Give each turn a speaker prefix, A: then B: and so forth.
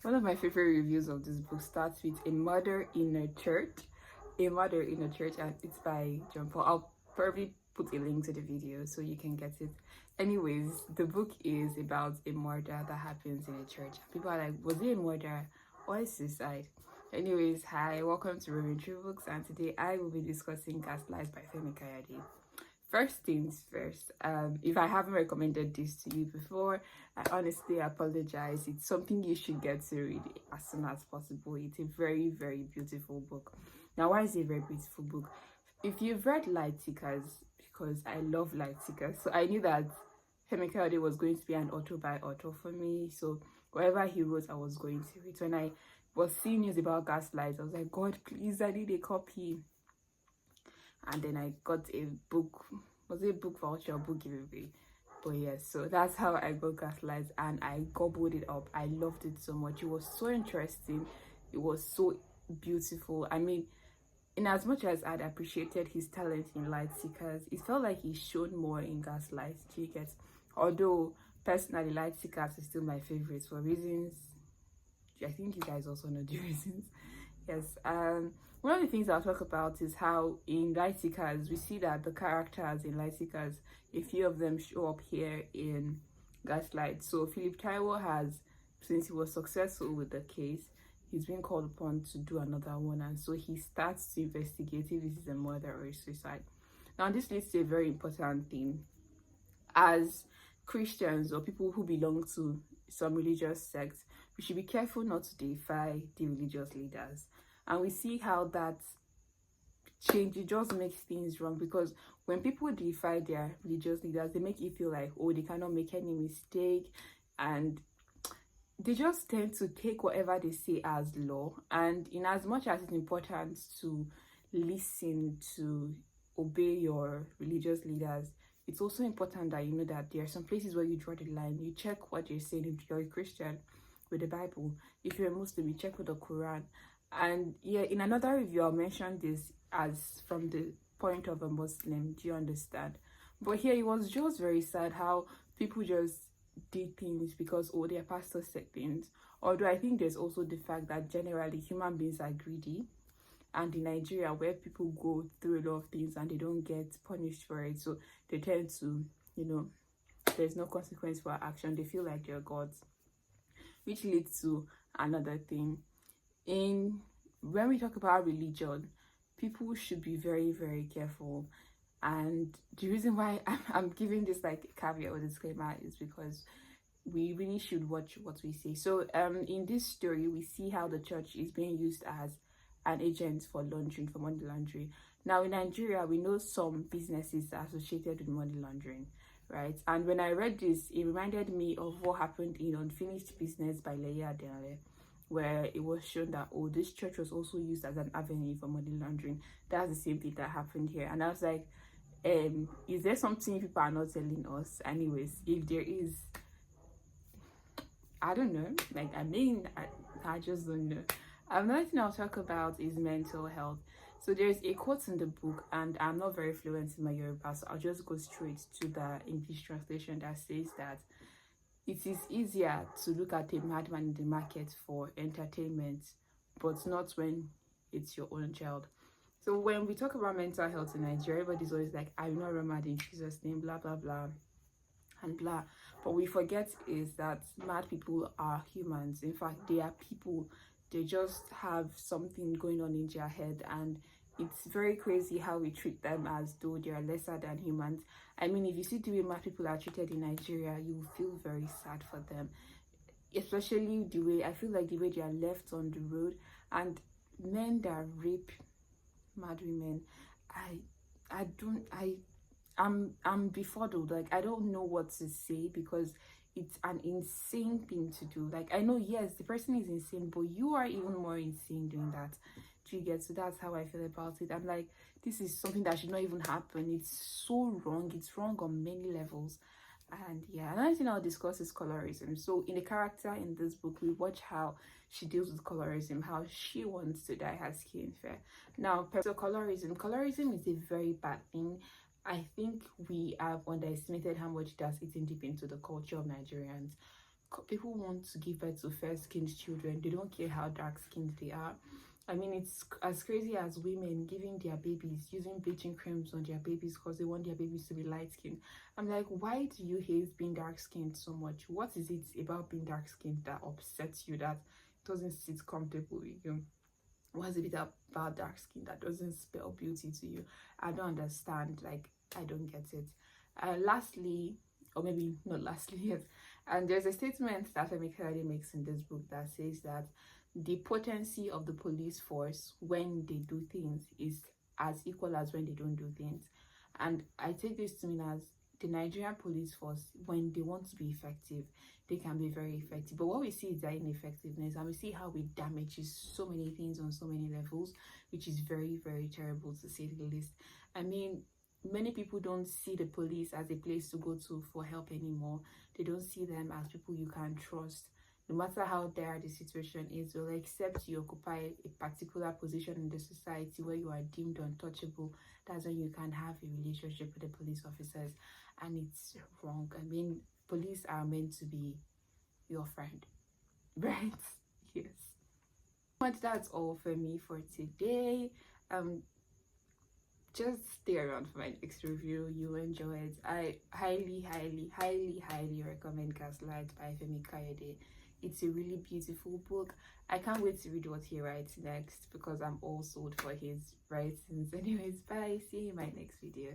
A: One of my favorite reviews of this book starts with a murder in a church. A murder in a church, and it's by John Paul. I'll probably put a link to the video so you can get it. Anyways, the book is about a murder that happens in a church. People are like, was it a murder or a suicide? Anyways, hi, welcome to Rolling Through Books, and today I will be discussing Gaslight by Femi Kayode. First things first, if I haven't recommended this to you before, I honestly apologize. It's something you should get to read as soon as possible. It's a very, very beautiful book. Now, why is it a very beautiful book? If you've read Light Seekers, because I love Light Seekers, so I knew that Femi Kayode was going to be an author by author for me. So whatever he wrote, I was going to read. When I was seeing news about Gaslight, I was like, God, please, I need a copy. And then I got a book. Was it a book voucher or book giveaway? But yes, so that's how I got Gaslight, and I gobbled it up. I loved it so much. It was so interesting. It was so beautiful. I mean, in as much as I'd appreciated his talent in Light Seekers, it felt like he showed more in Gaslight. Do you get? Although personally, Light Seekers is still my favorite for reasons. I think you guys also know the reasons. Yes. One of the things I'll talk about is how in Light Seekers we see that the characters in Light Seekers, a few of them show up here in Gaslight. So Philip Taiwo has, since he was successful with the case, he's been called upon to do another one, and so he starts to investigate if this is a murder or a suicide. Now this leads to a very important thing. As Christians or people who belong to some religious sects, we should be careful not to deify the religious leaders. And we see how that change, it just makes things wrong, because when people deify their religious leaders, they make you feel like, oh, they cannot make any mistake, and they just tend to take whatever they say as law. And in as much as it's important to listen, to obey your religious leaders, it's also important that you know that there are some places where you draw the line. You check what you're saying. If you're a Christian, with the Bible. If you're a Muslim, you check with the Quran. And yeah, in another review, I'll mention this as from the point of a Muslim. Do you understand? But here, it was just very sad how people just did things because, oh, their pastor said things. Although I think there's also the fact that generally human beings are greedy. And in Nigeria, where people go through a lot of things and they don't get punished for it, so they tend to, there's no consequence for action. They feel like they're gods, which leads to another thing. When we talk about religion, people should be very, very careful. And the reason why I'm giving this like caveat or disclaimer is because we really should watch what we say. So in this story, we see how the church is being used as an agent for laundering, for money laundering. Now in Nigeria, we know some businesses are associated with money laundering, right? And when I read this, it reminded me of what happened in Unfinished Business by Leia Denale, where it was shown that, oh, this church was also used as an avenue for money laundering. That's the same thing that happened here. And I was like, is there something people are not telling us? Anyways, if there is, I don't know. Like, I just don't know. Another thing I'll talk about is mental health. So there's a quote in the book, and I'm not very fluent in my Yoruba, so I'll just go straight to the English translation that says that it is easier to look at a madman in the market for entertainment, but not when it's your own child. So when we talk about mental health in Nigeria, everybody's always like, I will not run mad in Jesus' name, blah, blah, blah, and blah. But we forget is that mad people are humans. In fact, they are people. They just have something going on in their head, and it's very crazy how we treat them as though they are lesser than humans. I mean, if you see the way mad people are treated in Nigeria, you will feel very sad for them. Especially the way, I feel like the way they are left on the road, and men that rape mad women, I'm befuddled. Like, I don't know what to say, because it's an insane thing to do. Like, I know, yes, the person is insane, but you are even more insane doing that. Do you get? So that's how I feel about it. I'm like, this is something that should not even happen. It's so wrong. It's wrong on many levels. And yeah, another thing I'll discuss is colorism. So in the character in this book, we watch how she deals with colorism, how she wants to dye her skin fair. Now, so colorism is a very bad thing. I think we have underestimated how much that's eaten deep into the culture of Nigerians. people want to give birth to fair-skinned children. They don't care how dark-skinned they are. I mean, it's as crazy as women giving their babies, using bleaching creams on their babies because they want their babies to be light-skinned. I'm like, why do you hate being dark-skinned so much? What is it about being dark-skinned that upsets you, that doesn't sit comfortable with you? What is it about dark skin that doesn't spell beauty to you? I don't understand. Like, I don't get it. Lastly, or maybe not lastly, yes. And there's a statement that Femi Kayode makes in this book that says that the potency of the police force when they do things is as equal as when they don't do things. And I take this to mean as the Nigerian police force, when they want to be effective, they can be very effective. But what we see is their ineffectiveness, and we see how it damages so many things on so many levels, which is very, very terrible to say the least. I mean, many people don't see the police as a place to go to for help anymore. They don't see them as people you can trust. No matter how dire the situation is, they'll accept you occupy a particular position in the society where you are deemed untouchable. That's when you can have a relationship with the police officers, and it's wrong. I mean, police are meant to be your friend, right? Yes. But that's all for me for today. Just stay around for my next review. You'll enjoy it. I highly, highly, highly, highly recommend Gaslight by Femi Kayode. It's a really beautiful book. I can't wait to read what he writes next because I'm all sold for his writings. Anyways, bye. See you in my next video.